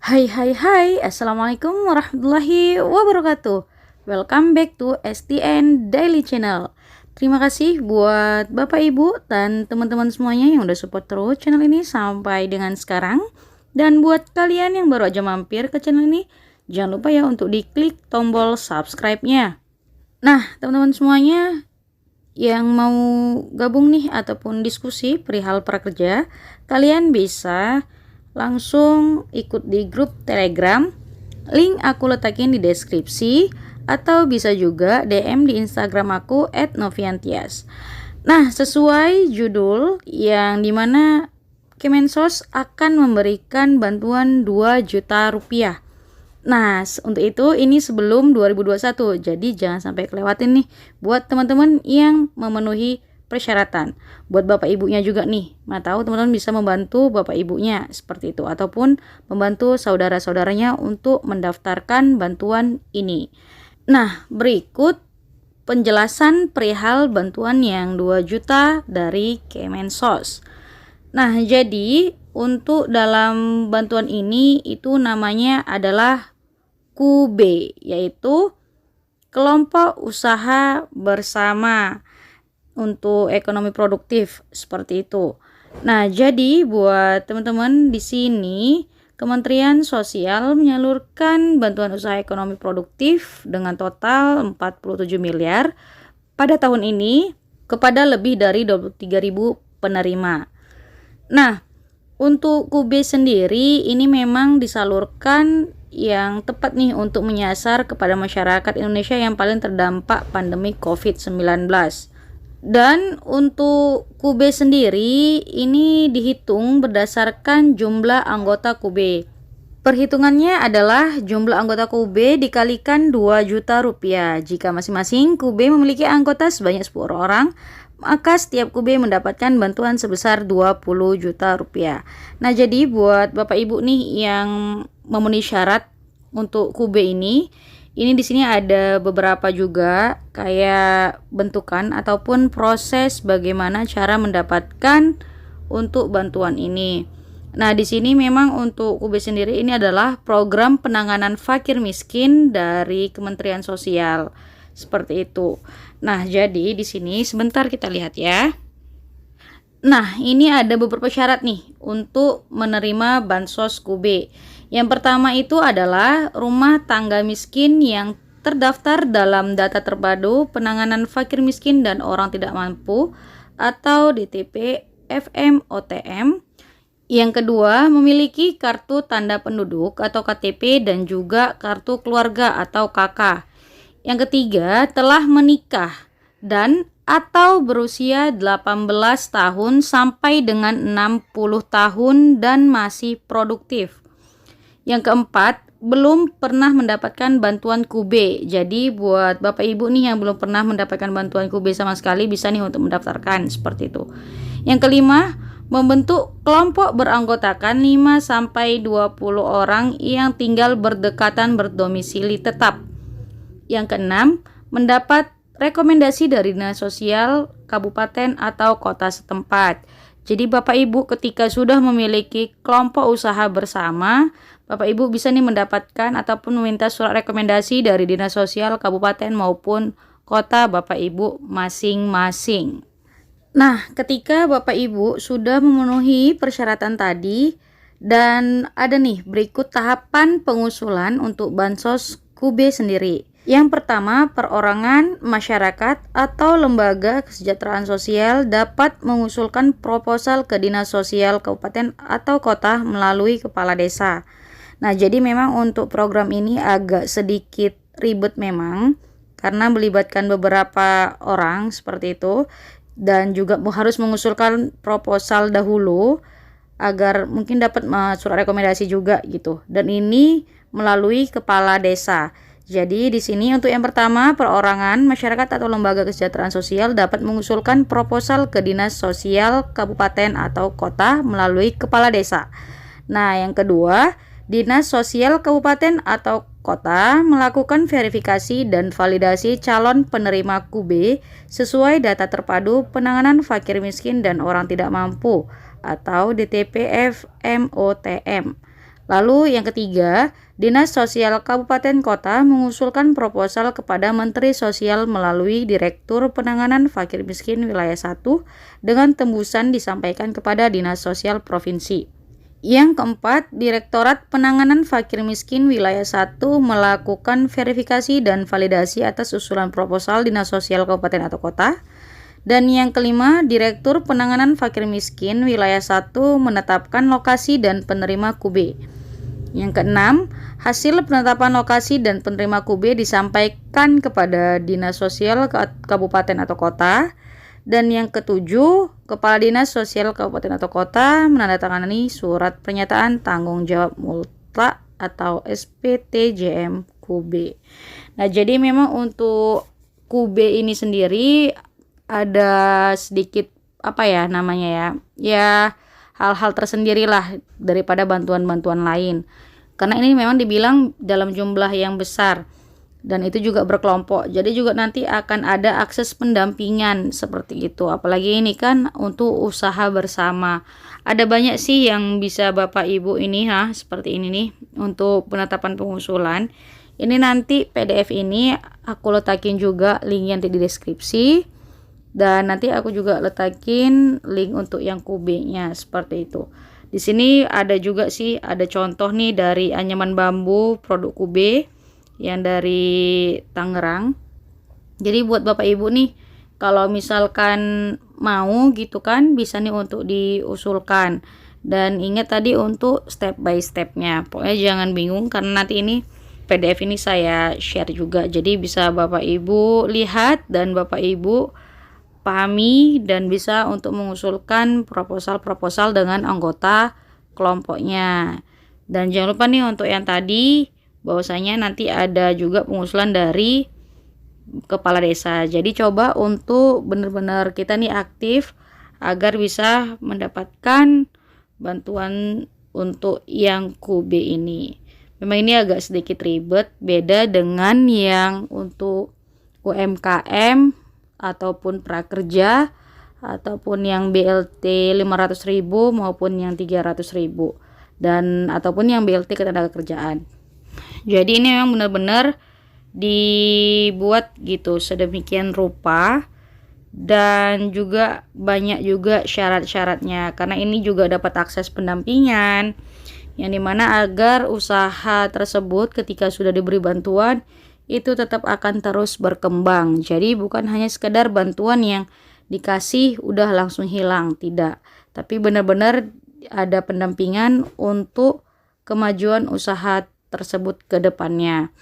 Hai hai hai, Assalamualaikum warahmatullahi wabarakatuh. Welcome back to STN Daily Channel. Terima kasih buat Bapak Ibu dan teman-teman semuanya yang udah support terus channel ini sampai dengan sekarang. Dan buat kalian yang baru aja mampir ke channel ini, jangan lupa ya untuk diklik tombol subscribe-nya. Nah, teman-teman semuanya yang mau gabung nih ataupun diskusi perihal prakerja, kalian bisa langsung ikut di grup Telegram. Link aku letakin di deskripsi, atau bisa juga DM di Instagram aku @noviantias. Nah, sesuai judul yang dimana Kemensos akan memberikan bantuan 2 juta rupiah. Nah, untuk itu ini sebelum 2021. Jadi jangan sampai kelewatin nih buat teman-teman yang memenuhi persyaratan. Buat bapak ibunya juga nih. Nah, tahu teman-teman bisa membantu bapak ibunya seperti itu ataupun membantu saudara-saudaranya untuk mendaftarkan bantuan ini. Nah, berikut penjelasan perihal bantuan yang 2 juta dari Kemensos. Nah, jadi untuk dalam bantuan ini itu namanya adalah QB, yaitu kelompok usaha bersama untuk ekonomi produktif seperti itu. Nah, jadi buat teman-teman di sini Kementerian Sosial menyalurkan bantuan usaha ekonomi produktif dengan total 47 miliar pada tahun ini kepada lebih dari 23.000 penerima. Nah, untuk QB sendiri ini memang disalurkan yang tepat nih untuk menyasar kepada masyarakat Indonesia yang paling terdampak pandemi COVID-19. Dan untuk QB sendiri ini dihitung berdasarkan jumlah anggota QB. Perhitungannya adalah jumlah anggota QB dikalikan 2 juta rupiah. Jika masing-masing QB memiliki anggota sebanyak 10 orang, maka setiap QB mendapatkan bantuan sebesar 20 juta rupiah. Nah, jadi buat Bapak Ibu nih yang memenuhi syarat untuk QB ini di sini ada beberapa juga kayak bentukan ataupun proses bagaimana cara mendapatkan untuk bantuan ini. Nah, di sini memang untuk QB sendiri ini adalah program penanganan fakir miskin dari Kementerian Sosial. Seperti itu. Nah, jadi di sini sebentar kita lihat ya. Nah, ini ada beberapa syarat nih untuk menerima bansos QB. Yang pertama itu adalah rumah tangga miskin yang terdaftar dalam data terpadu penanganan fakir miskin dan orang tidak mampu atau DTP FMOTM. Yang kedua, memiliki kartu tanda penduduk atau KTP dan juga kartu keluarga atau KK. Yang ketiga, telah menikah dan atau berusia 18 tahun sampai dengan 60 tahun dan masih produktif. Yang keempat, belum pernah mendapatkan bantuan QB. Jadi buat Bapak Ibu nih yang belum pernah mendapatkan bantuan QB sama sekali bisa nih untuk mendaftarkan seperti itu. Yang kelima, membentuk kelompok beranggotakan 5 sampai 20 orang yang tinggal berdekatan berdomisili tetap. Yang keenam, mendapat rekomendasi dari Dinas Sosial Kabupaten atau Kota setempat. Jadi Bapak Ibu ketika sudah memiliki kelompok usaha bersama, Bapak Ibu bisa nih mendapatkan ataupun meminta surat rekomendasi dari Dinas Sosial Kabupaten maupun Kota Bapak Ibu masing-masing. Nah, ketika Bapak Ibu sudah memenuhi persyaratan tadi dan ada nih berikut tahapan pengusulan untuk bansos QB sendiri. Yang pertama, perorangan, masyarakat, atau lembaga kesejahteraan sosial dapat mengusulkan proposal ke Dinas Sosial Kabupaten atau Kota melalui Kepala Desa. Nah, jadi memang untuk program ini agak sedikit ribet memang, karena melibatkan beberapa orang seperti itu, dan juga harus mengusulkan proposal dahulu, agar mungkin dapat surat rekomendasi juga gitu. Dan ini melalui Kepala Desa. Jadi di sini untuk yang pertama, perorangan, masyarakat atau lembaga kesejahteraan sosial dapat mengusulkan proposal ke Dinas Sosial Kabupaten atau Kota melalui Kepala Desa. Nah, yang kedua, Dinas Sosial Kabupaten atau Kota melakukan verifikasi dan validasi calon penerima QB sesuai data terpadu penanganan fakir miskin dan orang tidak mampu atau DTP FMOTM. Lalu yang ketiga, Dinas Sosial Kabupaten Kota mengusulkan proposal kepada Menteri Sosial melalui Direktur Penanganan Fakir Miskin Wilayah 1 dengan tembusan disampaikan kepada Dinas Sosial Provinsi. Yang keempat, Direktorat Penanganan Fakir Miskin Wilayah 1 melakukan verifikasi dan validasi atas usulan proposal Dinas Sosial Kabupaten atau Kota. Dan yang kelima, Direktur Penanganan Fakir Miskin Wilayah 1 menetapkan lokasi dan penerima QB. Yang keenam, hasil penetapan lokasi dan penerima QB disampaikan kepada Dinas Sosial Kabupaten atau Kota. Dan yang ketujuh, Kepala Dinas Sosial Kabupaten atau Kota menandatangani surat pernyataan tanggung jawab mutlak atau SPTJM QB. Nah, jadi memang untuk QB ini sendiri ada sedikit hal-hal tersendiri lah daripada bantuan-bantuan lain, karena ini memang dibilang dalam jumlah yang besar dan itu juga berkelompok, jadi juga nanti akan ada akses pendampingan seperti itu. Apalagi ini kan untuk usaha bersama, ada banyak sih yang bisa Bapak Ibu ini seperti ini nih untuk penetapan pengusulan. Ini nanti PDF ini aku letakin juga linknya di deskripsi. Dan nanti aku juga letakin link untuk yang QB-nya seperti itu. Di sini ada juga sih, ada contoh nih dari anyaman bambu produk QB yang dari Tangerang. Jadi buat Bapak Ibu nih, kalau misalkan mau gitu kan, bisa nih untuk diusulkan. Dan ingat tadi untuk step by stepnya. Pokoknya jangan bingung karena nanti ini PDF ini saya share juga. Jadi bisa Bapak Ibu lihat dan Bapak Ibu pahami dan bisa untuk mengusulkan proposal-proposal dengan anggota kelompoknya. Dan jangan lupa nih untuk yang tadi bahwasanya nanti ada juga pengusulan dari kepala desa. Jadi coba untuk benar-benar kita nih aktif agar bisa mendapatkan bantuan untuk yang QB ini. Memang ini agak sedikit ribet, beda dengan yang untuk UMKM ataupun prakerja ataupun yang BLT 500.000 maupun yang 300.000 dan ataupun yang BLT ketenagakerjaan. Jadi ini memang benar-benar dibuat gitu sedemikian rupa dan juga banyak juga syarat-syaratnya, karena ini juga dapat akses pendampingan yang dimana agar usaha tersebut ketika sudah diberi bantuan itu tetap akan terus berkembang. Jadi bukan hanya sekedar bantuan yang dikasih udah langsung hilang, tidak. Tapi benar-benar ada pendampingan untuk kemajuan usaha tersebut ke depannya.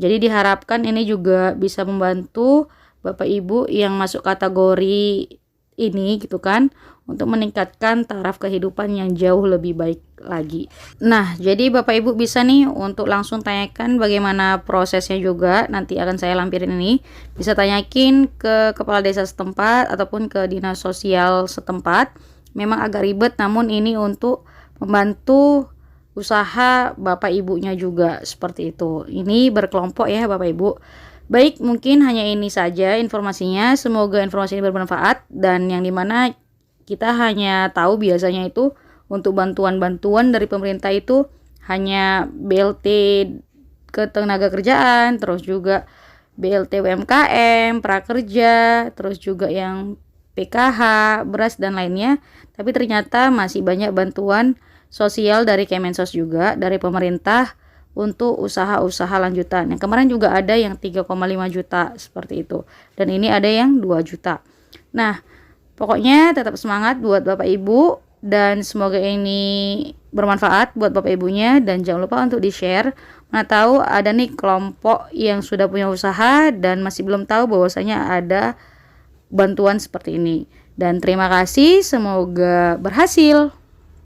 Jadi diharapkan ini juga bisa membantu Bapak Ibu yang masuk kategori ini gitu kan, untuk meningkatkan taraf kehidupan yang jauh lebih baik lagi. Nah, jadi Bapak Ibu bisa nih untuk langsung tanyakan bagaimana prosesnya juga, nanti akan saya lampirin ini. Bisa tanyakin ke kepala desa setempat ataupun ke dinas sosial setempat. Memang agak ribet, namun ini untuk membantu usaha Bapak Ibunya juga seperti itu. Ini berkelompok ya Bapak Ibu. Baik, mungkin hanya ini saja informasinya. Semoga informasi ini bermanfaat dan yang dimana kita hanya tahu biasanya itu untuk bantuan-bantuan dari pemerintah itu hanya BLT ketenagakerjaan, terus juga BLT UMKM, prakerja, terus juga yang PKH, beras dan lainnya. Tapi ternyata masih banyak bantuan sosial dari Kemensos juga, dari pemerintah untuk usaha-usaha lanjutan. Yang kemarin juga ada yang 3,5 juta seperti itu. Dan ini ada yang 2 juta. Nah, pokoknya tetap semangat buat Bapak Ibu dan semoga ini bermanfaat buat Bapak Ibunya dan jangan lupa untuk di-share. Mana tahu ada nih kelompok yang sudah punya usaha dan masih belum tahu bahwasanya ada bantuan seperti ini. Dan terima kasih, semoga berhasil.